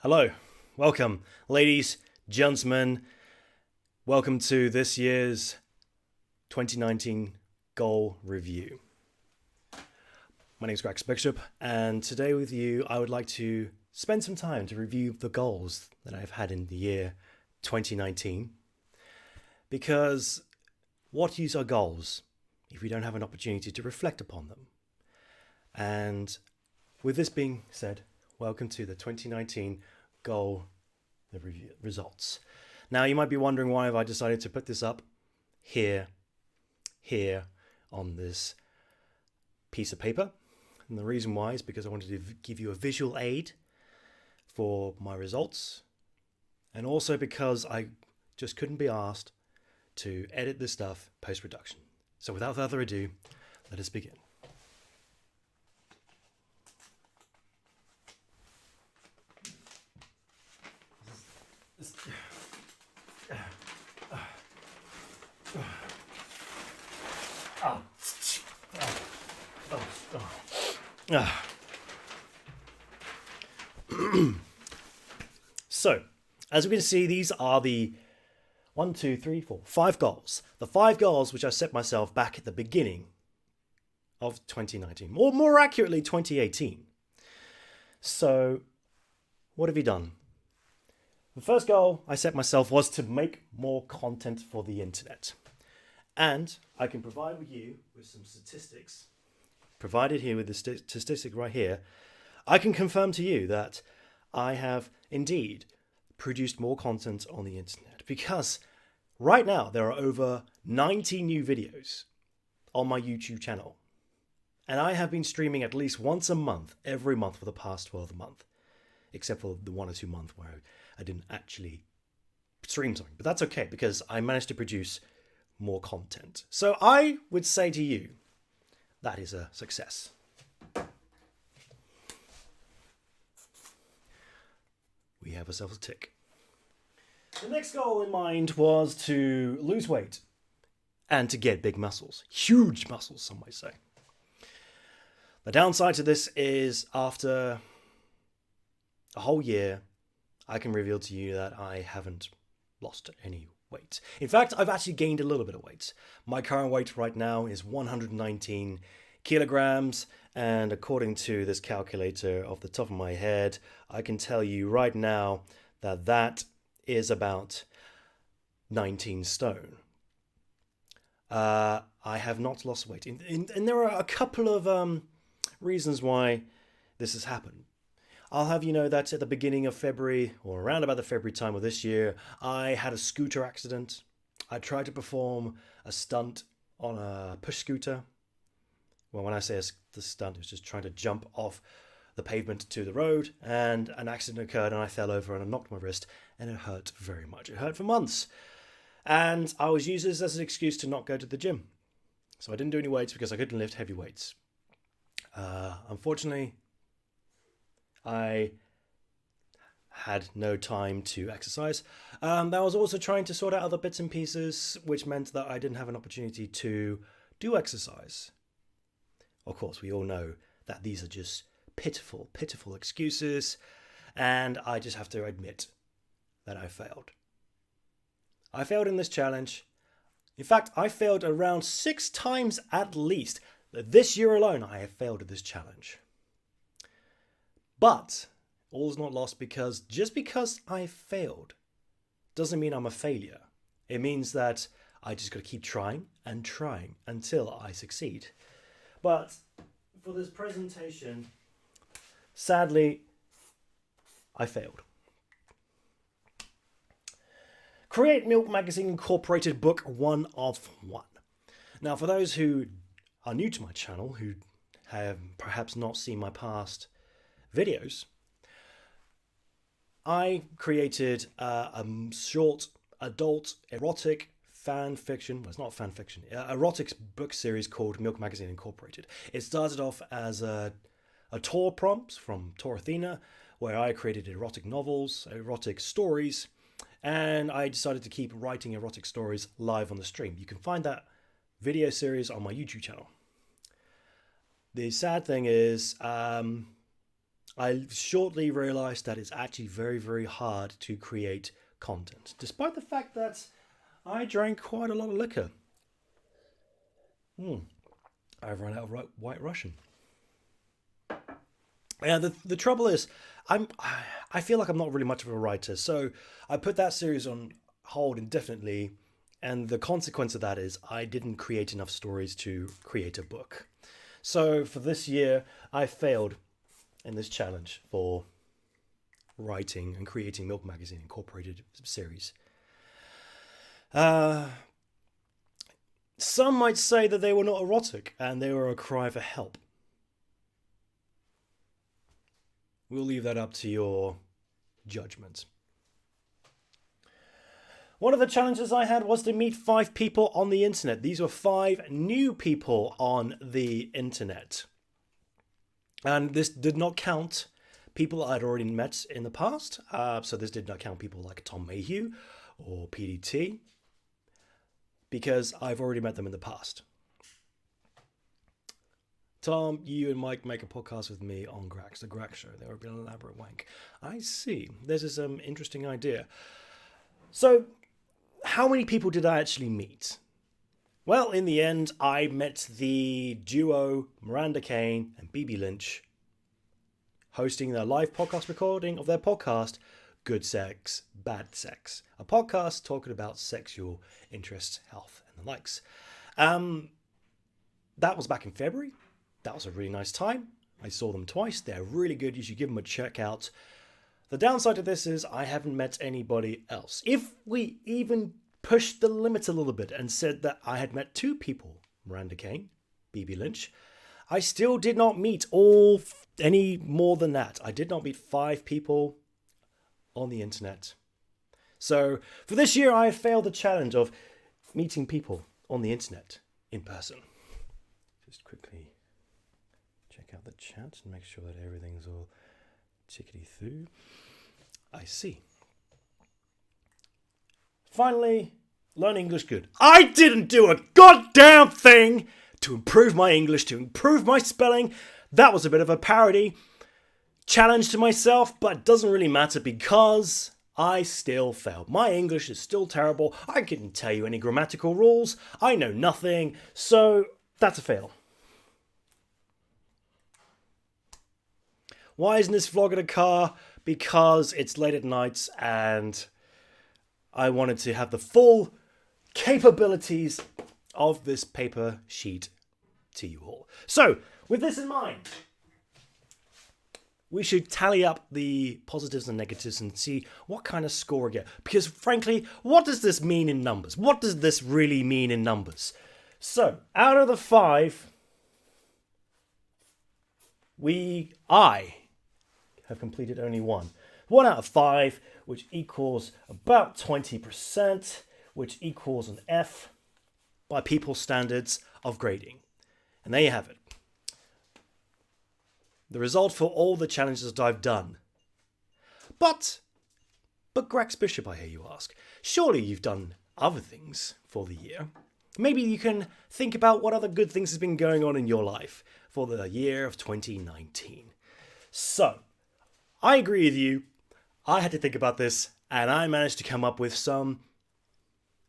Hello, welcome, ladies, gentlemen. Welcome to this year's 2019 goal review. My name is GRAX'S, and today with you, I would like to spend some time to review the goals that I've had in the year 2019. Because what use are goals if we don't have an opportunity to reflect upon them? And with this being said, welcome to the 2019 goal review results. Now, you might be wondering why have I decided to put this up here on this piece of paper. And the reason why is because I wanted to give you a visual aid for my results. And also because I just couldn't be asked to edit this stuff post-production. So without further ado, let us begin. So, as we can see, these are the 5 goals. The 5 goals which I set myself back at the beginning of 2019, or more accurately, 2018. So, what have you done? The first goal I set myself was to make more content for the internet. And I can provide you with some statistics. Provided here with the statistic right here, I can confirm to you that I have indeed produced more content on the internet, because right now there are over 90 new videos on my YouTube channel. And I have been streaming at least once a month, every month for the past 12 months, except for the 1 or 2 months where I didn't actually stream something. But that's okay, because I managed to produce more content. So I would say to you, that is a success. We have ourselves a tick. The next goal in mind was to lose weight and to get big muscles. Huge muscles, some might say. The downside to this is after a whole year, I can reveal to you that I haven't lost any weight. In fact, I've actually gained a little bit of weight. My current weight right now is 119 kilograms, and according to this calculator off the top of my head, I can tell you right now that that is about 19 stone. I have not lost weight, and there are a couple of reasons why this has happened. I'll have you know that at the beginning of February, or around about the February time of this year, I had a scooter accident. I tried to perform a stunt on a push scooter. Well, when I say the stunt, it was just trying to jump off the pavement to the road, and an accident occurred, and I fell over and I knocked my wrist, and it hurt very much. It hurt for months. And I was using this as an excuse to not go to the gym. So I didn't do any weights because I couldn't lift heavy weights. Unfortunately, I had no time to exercise. I was also trying to sort out other bits and pieces, which meant that I didn't have an opportunity to do exercise. Of course, we all know that these are just pitiful, pitiful excuses, and I just have to admit that I failed. I failed in this challenge. In fact, I failed around 6 times at least. This year alone, I have failed at this challenge. But all's not lost, because just because I failed doesn't mean I'm a failure. It means that I just got to keep trying and trying until I succeed. But for this presentation, sadly, I failed. Create Milk Magazine Incorporated book 1 of 1. Now, for those who are new to my channel, who have perhaps not seen my past videos, I created a short adult erotic fan fiction. Well, it's not fan fiction. Erotic book series called Milk Magazine Incorporated. It started off as a tour prompt from Tor Athena, where I created erotic novels, erotic stories, and I decided to keep writing erotic stories live on the stream. You can find that video series on my YouTube channel. The sad thing is, I shortly realized that it's actually very, very hard to create content, despite the fact that I drank quite a lot of liquor. I've run out of White Russian. Yeah, the trouble is, I feel like I'm not really much of a writer, so I put that series on hold indefinitely, and the consequence of that is I didn't create enough stories to create a book. So for this year, I failed in this challenge for writing and creating Milk Magazine Incorporated series. Some might say that they were not erotic and they were a cry for help. We'll leave that up to your judgment. One of the challenges I had was to meet 5 people on the internet. These were 5 new people on the internet. And this did not count people I'd already met in the past. So this did not count people like Tom Mayhew or PDT, because I've already met them in the past. Tom, you and Mike make a podcast with me on GRAX'S, the GRAX'S show. They were an elaborate wank. I see. This is an interesting idea. So, how many people did I actually meet? Well, in the end, I met the duo Miranda Kane and BB Lynch hosting their live podcast recording of their podcast, Good Sex, Bad Sex. A podcast talking about sexual interests, health, and the likes. That was back in February. That was a really nice time. I saw them twice. They're really good. You should give them a check out. The downside of this is I haven't met anybody else. If we even pushed the limit a little bit and said that I had met 2 people, Miranda Kane, BB Lynch, I still did not meet any more than that. I did not meet 5 people on the internet. So for this year, I have failed the challenge of meeting people on the internet in person. Just quickly check out the chat and make sure that everything's all tickety through. I see. Finally, learn English good. I didn't do a goddamn thing to improve my English, to improve my spelling. That was a bit of a parody challenge to myself, but it doesn't really matter because I still failed. My English is still terrible. I couldn't tell you any grammatical rules. I know nothing. So that's a fail. Why isn't this vlog in a car? Because it's late at night and I wanted to have the full capabilities of this paper sheet to you all. So, with this in mind, we should tally up the positives and negatives and see what kind of score we get. Because frankly, what does this mean in numbers? What does this really mean in numbers? So, out of the 5, I have completed only 1. 1 out of 5, which equals about 20%, which equals an F by people's standards of grading. And there you have it. The result for all the challenges that I've done. But GRAX'S Bishop, I hear you ask. Surely you've done other things for the year. Maybe you can think about what other good things has been going on in your life for the year of 2019. So, I agree with you. I had to think about this, and I managed to come up with some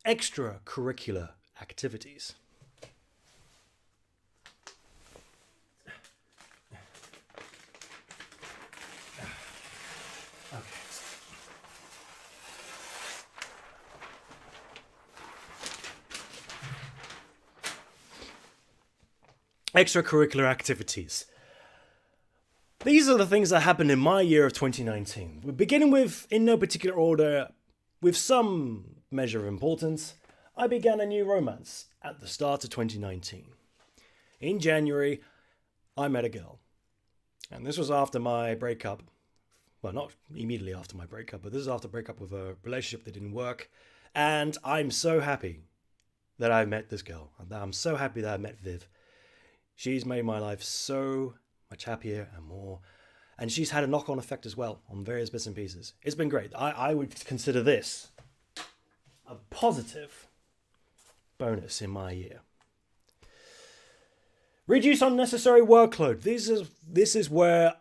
extracurricular activities. Extracurricular activities. These are the things that happened in my year of 2019. We're beginning with, in no particular order, with some measure of importance, I began a new romance at the start of 2019. In January, I met a girl. And this was after my breakup. Well, not immediately after my breakup, but this is after breakup with a relationship that didn't work. And I'm so happy that I met this girl. I'm so happy that I met Viv. She's made my life so much happier and more. And she's had a knock-on effect as well on various bits and pieces. It's been great. I would consider this a positive bonus in my year. Reduce unnecessary workload. This is where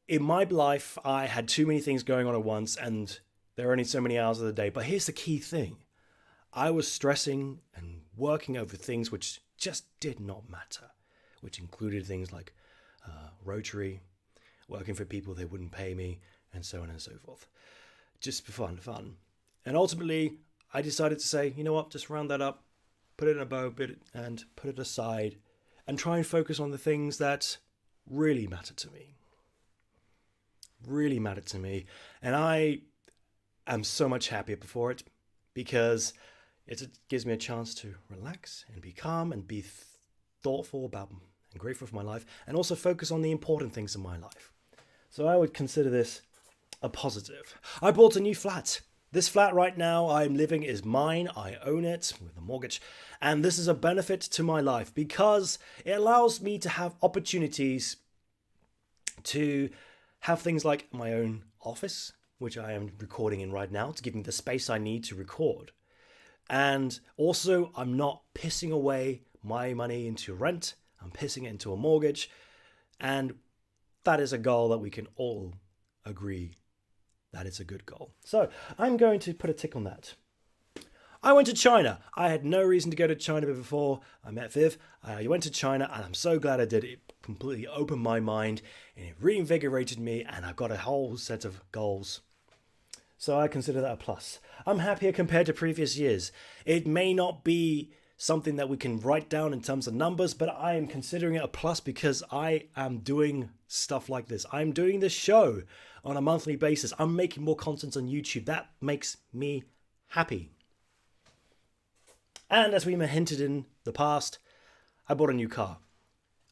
in my life, I had too many things going on at once, and there are only so many hours of the day. But here's the key thing. I was stressing and working over things which just did not matter, which included things like Rotary, working for people they wouldn't pay me, and so on and so forth. Just for fun. And ultimately, I decided to say, you know what, just round that up, put it in a bow bit and put it aside, and try and focus on the things that really matter to me. Really matter to me. And I am so much happier for it, because it gives me a chance to relax and be calm and be thoughtful about and grateful for my life, and also focus on the important things in my life. So I would consider this a positive. I bought a new flat. This flat right now I'm living is mine. I own it with a mortgage. And this is a benefit to my life because it allows me to have opportunities to have things like my own office, which I am recording in right now, to give me the space I need to record. And also, I'm not pissing away my money into rent. I'm pissing it into a mortgage. And that is a goal that we can all agree that it's a good goal. So I'm going to put a tick on that. I went to China. I had no reason to go to China before I met Viv. I went to China and I'm so glad I did. It completely opened my mind and it reinvigorated me, and I've got a whole set of goals. So I consider that a plus. I'm happier compared to previous years. It may not be something that we can write down in terms of numbers, but I am considering it a plus because I am doing stuff like this. I'm doing this show on a monthly basis. I'm making more content on YouTube. That makes me happy. And as we hinted in the past, I bought a new car.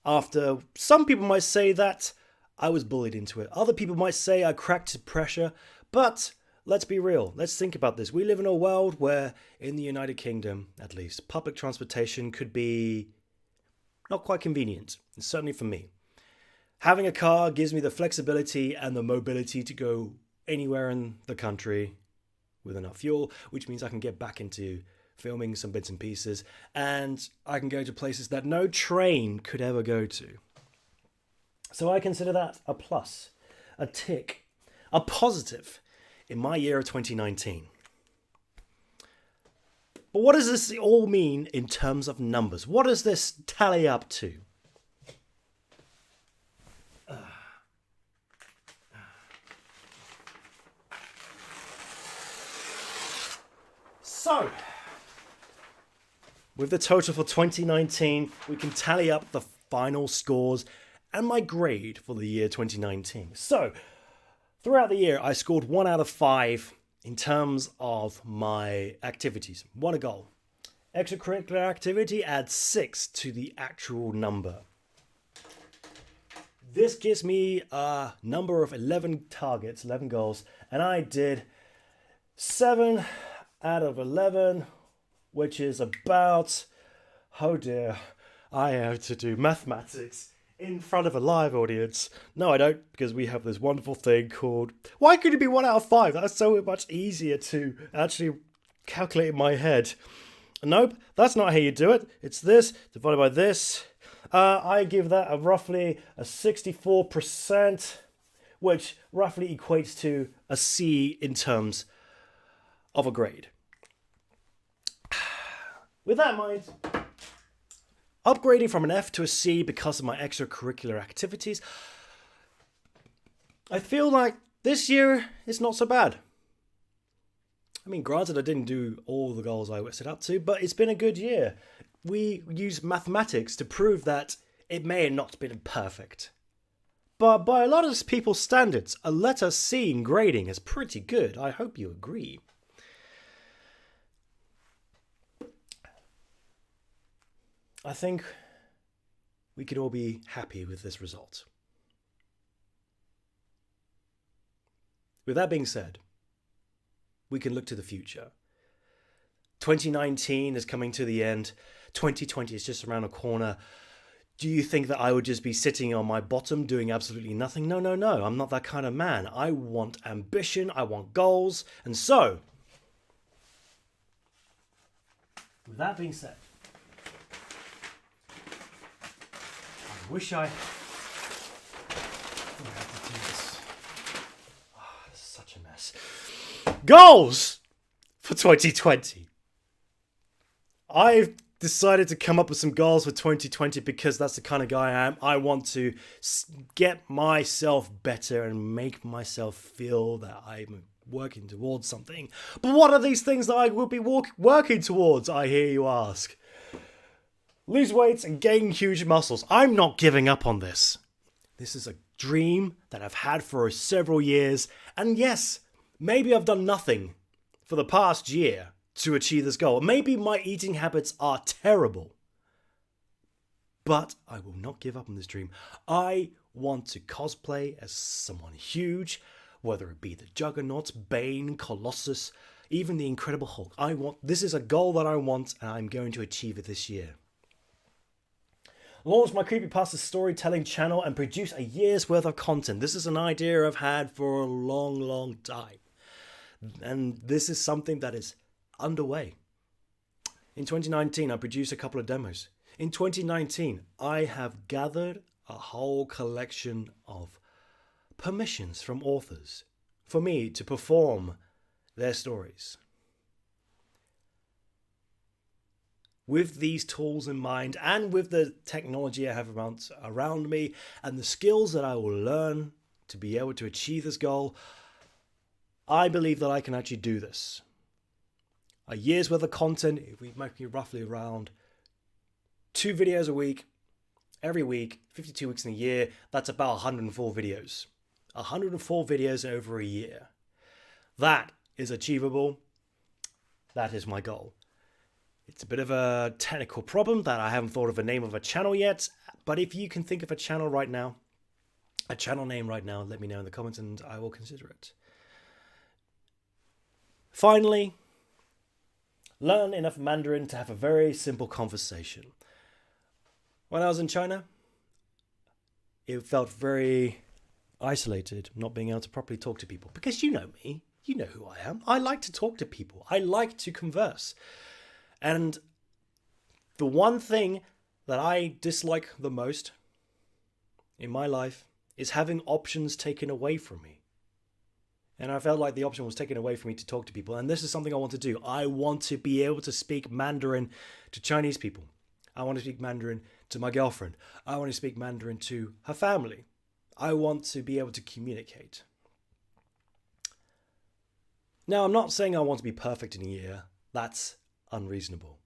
After some people might say that I was bullied into it. Other people might say I cracked pressure, but let's be real. Let's think about this. We live in a world where, in the United Kingdom at least, public transportation could be not quite convenient, certainly for me. Having a car gives me the flexibility and the mobility to go anywhere in the country with enough fuel, which means I can get back into filming some bits and pieces, and I can go to places that no train could ever go to. So I consider that a plus, a tick, a positive in my year of 2019. But what does this all mean in terms of numbers? What does this tally up to? So, with the total for 2019, we can tally up the final scores and my grade for the year 2019. So, throughout the year, I scored 1 out of 5 in terms of my activities. What a goal. Extracurricular activity adds 6 to the actual number. This gives me a number of 11 targets, 11 goals, and I did 7 out of 11, which is about, oh dear, I have to do mathematics in front of a live audience. No, I don't, because we have this wonderful thing called, why could it be 1 out of 5? That's so much easier to actually calculate in my head. Nope, that's not how you do it. It's this divided by this. I give that roughly a 64%, which roughly equates to a C in terms of a grade. With that in mind, upgrading from an F to a C because of my extracurricular activities, I feel like this year is not so bad. I mean, granted, I didn't do all the goals I set up to, but it's been a good year. We use mathematics to prove that it may have not been perfect. But by a lot of people's standards, a letter C in grading is pretty good. I hope you agree. I think we could all be happy with this result. With that being said, we can look to the future. 2019 is coming to the end. 2020 is just around the corner. Do you think that I would just be sitting on my bottom doing absolutely nothing? No. I'm not that kind of man. I want ambition. I want goals. And so, with that being said, I wish I have to do this. Goals for 2020. I've decided to come up with some goals for 2020 because that's the kind of guy I am. I want to get myself better and make myself feel that I'm working towards something. But what are these things that I will be working towards, I hear you ask? Lose weight and gain huge muscles. I'm not giving up on this. This is a dream that I've had for several years. And yes, maybe I've done nothing for the past year to achieve this goal. Maybe my eating habits are terrible. But I will not give up on this dream. I want to cosplay as someone huge, whether it be the Juggernaut, Bane, Colossus, even the Incredible Hulk. This is a goal that I want, and I'm going to achieve it this year. Launch my creepypasta storytelling channel and produce a year's worth of content. This is an idea I've had for a long, long time. And this is something that is underway. In 2019, I produced a couple of demos. In 2019, I have gathered a whole collection of permissions from authors for me to perform their stories. With these tools in mind and with the technology I have around me and the skills that I will learn to be able to achieve this goal, I believe that I can actually do this. A year's worth of content, if we make it roughly around 2 videos a week, every week, 52 weeks in a year, that's about 104 videos. 104 videos over a year. That is achievable. That is my goal. It's a bit of a technical problem that I haven't thought of a name of a channel yet, but if you can think of a channel right now, a channel name right now, let me know in the comments and I will consider it. Finally, learn enough Mandarin to have a very simple conversation. When I was in China, it felt very isolated, not being able to properly talk to people. Because you know me, you know who I am. I like to talk to people. I like to converse. And the one thing that I dislike the most in my life is having options taken away from me. And I felt like the option was taken away from me to talk to people. And this is something I want to do. I want to be able to speak Mandarin to Chinese people. I want to speak Mandarin to my girlfriend. I want to speak Mandarin to her family. I want to be able to communicate. Now, I'm not saying I want to be perfect in a year. That's unreasonable.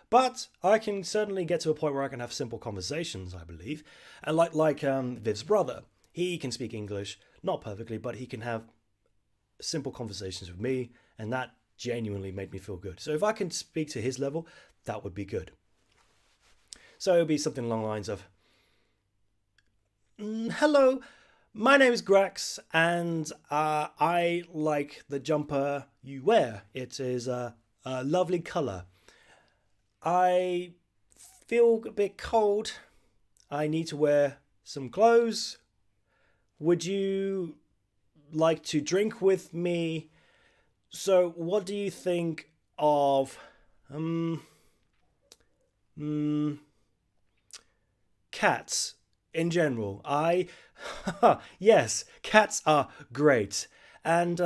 But I can certainly get to a point where I can have simple conversations, I believe. And like Viv's brother, he can speak English, not perfectly, but he can have simple conversations with me, and that genuinely made me feel good. So if I can speak to his level, that would be good. So it would be something along the lines of, hello, my name is GRAX'S, and I like the jumper you wear. It is a lovely colour. I feel a bit cold. I need to wear some clothes. Would you like to drink with me? So what do you think of cats in general? Yes, cats are great. And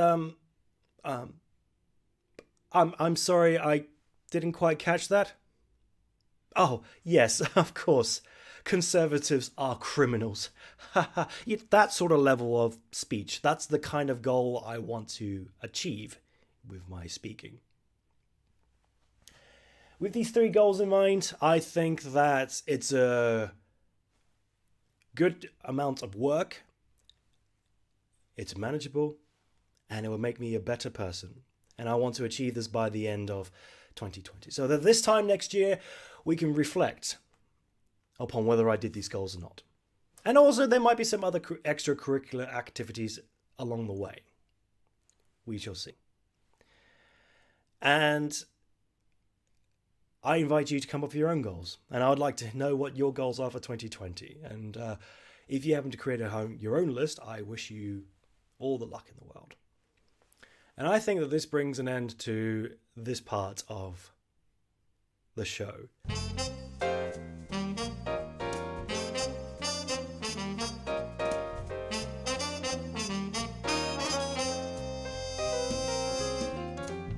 I'm sorry, I didn't quite catch that. Oh, yes, of course. Conservatives are criminals. That sort of level of speech. That's the kind of goal I want to achieve with my speaking. With these 3 goals in mind, I think that it's a good amount of work. It's manageable, and it will make me a better person. And I want to achieve this by the end of 2020. So that this time next year, we can reflect upon whether I did these goals or not. And also, there might be some other extracurricular activities along the way. We shall see. And I invite you to come up with your own goals. And I would like to know what your goals are for 2020. And if you happen to create your own list, I wish you all the luck in the world. And I think that this brings an end to this part of the show.